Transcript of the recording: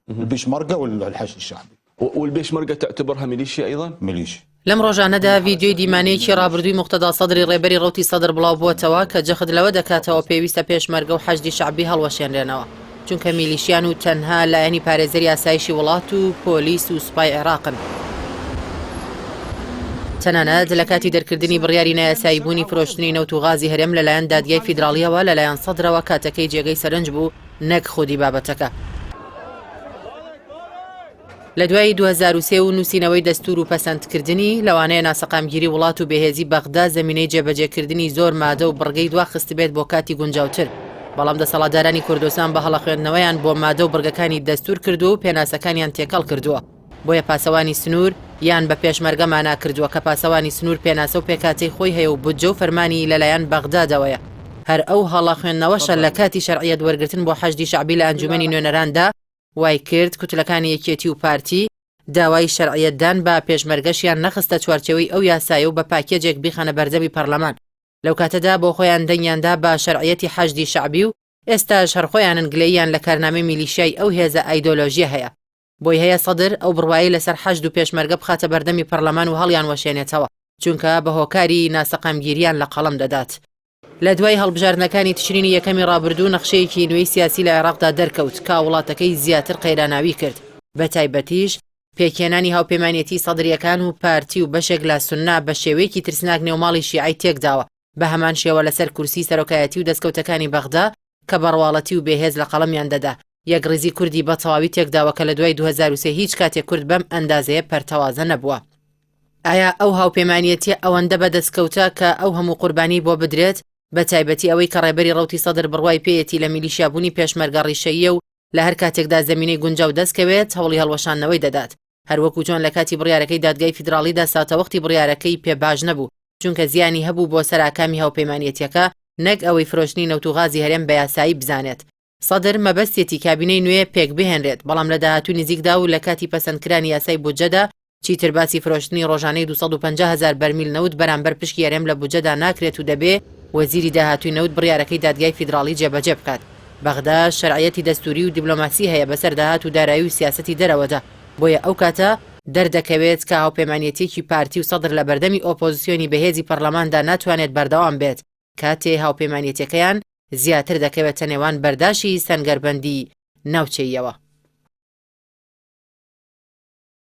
البشمركة والحشد الشعبي. والبيشمركة تعتبرها ميليشيا أيضا؟ ميليشيا. لەم ڕۆژانەدا ڤیدیۆی دیمانەیەکی ڕابردووی موقتەدا سەدری ڕێبەری ڕەوتی سەدر بڵاو بووەتەوە کە جەخت لەوە دەکاتەوە پێویستە پێشمەرگە و حەشدی شعبی هەڵوەشێنرێنەوە چونکە میلیشیان و تەنها لایەنی پارێزەری ئاسایشی وڵات و پۆلیس و سوپای عێراقن. تەنانەت لە کاتی دەرکردنی بڕیاری نایاساییبوونی فرۆشتنی نەوت و غازی هەرێم لەلایەن دادگای فیدراڵیەوە لەلایەن سەدرەوە کاتەکەی جێگەی سەرنج بوو نەک خودی بابەتەکە. لە دوای 2003 و نووسینەوەی دەستور و پەسەندکردنی لەوانەیە ناسەقامگیری وڵات و بەهێزی بەغدا زەمینەی جێبەجێکردنی زۆر مادە و بڕگەی دوا خست بێت بۆ کاتی گونجاوتر، بەڵام دەسەڵاتدارانی کوردستان بە هەڵەخوێندنەوەیان بۆ مادە و بڕگەکانی دەستور کردو و پێناسەکانیان تێکەڵ کردووە، بۆیە پاسەوانی سنوور یان بە پێشمەرگە مانا کردووە کە پاسەوانی سنوور پێناسە و پێکاتەی خۆی هەیە و بودجە و فەرمانی لەلایەن بەغدادەوەیە. هەر ئەو هەڵەخوێندنەوەشە لە کاتی شەرعیەت وەرگرتن بۆ حەشدی شعبی لە ئەنجومەنی نوێنەراندا وای کرد کوتلەکانی یەکێتی و پارتی داوای شەرعیەتدان بە پێشمەرگەشیان نەخستە چوارچەوەی ئەو یاسایە و بە پاکێجێک بیخەنە بەردەمی پەرلەمان. لەو کاتەدا بۆ خۆیان دەنگیاندا بە شەرعیەتی حەشدی شعبی و ئێستاش هەرخۆیان گلەییان لە کارنامەی میلیشیای ئەو هێزە ئایدۆلۆژیە هەیە. بۆی هەیە سەدر ئەو بڕوایی لەسەر حەشد و پێشمەرگە بخاتە بەردەمی پەرلەمان و هەڵیان وەشێنێتەوە چونکە بە هۆکاری ناسەقامگیریان لە قەڵەم دەدات. لە دوای هەڵبژاردنەکانی تشرینی یەکەمی ڕابردوو نەخشەیەکی نوێی سیاسی لە عێراقدا دەرکەوت کە وڵاتەکەی زیاتر قەیراناوی کرد، بە تایبەتیش پێکێنانی هاوپەیمانیەتی سەدریەکان و پارتی و بەشێک لە سوننا بە شێوەیەکی ترسناک نێوماڵی شیعی تێکداوە، بە هەمان شێوە لەسەر کورسی سەرۆکایەتی و دەستکەوتەکانی بەغدا کە بەڕواڵەتی و بێهێز لە قەڵەمیان دەدا. یەک ڕێزی کوردی بە تەواوی تێکداوە کە لە دوای 2003 هیچ کاتێک کورد بەم ئەندازەیە پەرتەوازە نەبووە. ئایا ئەو هاوپەیمانیەتی ئەوەندە بەدەستکەوتە کە ئەو هەموو قوربانی بۆ بدرێت، بە تایبەتی ئەوەی کە ڕێبەری ڕەوتی سەدر بڕوای پێیەتی لە میلیشیابوونی پێشمەرگە ڕیشەیە و لە هەر کاتێکدا زەمینەی گونجاو دەستکەوێت هەوڵی هەڵوەشانەوەی دەدات، هەروەکو چۆن لە کاتی بڕیارەکەی دادگای فیدراڵیدا ساتەوەختی بڕیارەکەی پێباش نەبوو چونکە زیانی هەبوو بۆ سەراکامی هاوپەیمانیەتیەکە نەک ئەوەی فرۆشتنی نەوت و غازی هەرێم بە یاسایی بزانێت. سەدر مەبەستێتی کابینەی نوێ پێک بهێنرێت، بەڵام لە داهاتوو نزیکدا و لە کاتی پەسەندکرانی یاسای بودجەدا چیتر باسی فرۆشتنی ڕۆژانەی 250,000 بەرمیل نەوت بەرامبەر پشکی هەرێم لە بودجەدا ناکرێت و دەبێ وەزیری داهاتووی نەوت بڕیارەکەی دادگای فیدراڵی جێبەجێ بکات. بەغدا شەرعیەتی دەستوری و دیبلۆماسی هەیە بەسەر داهات و دارایی و سیاسەتی دەرەوەدا، بۆیە ئەو کاتە دەردەکەوێت کە هاوپەیمانیەتێکی پارتی و سەدر لە بەردەمی ئۆپۆزیسیۆنی بەهێزی پەرلەماندا ناتوانێت بەردەوام بێت کاتێ هاوپەیمانیەتەکەیان زیاتر دەکەوێتە نێوان بەرداشی سەنگەربەندی ناوچەیەوە.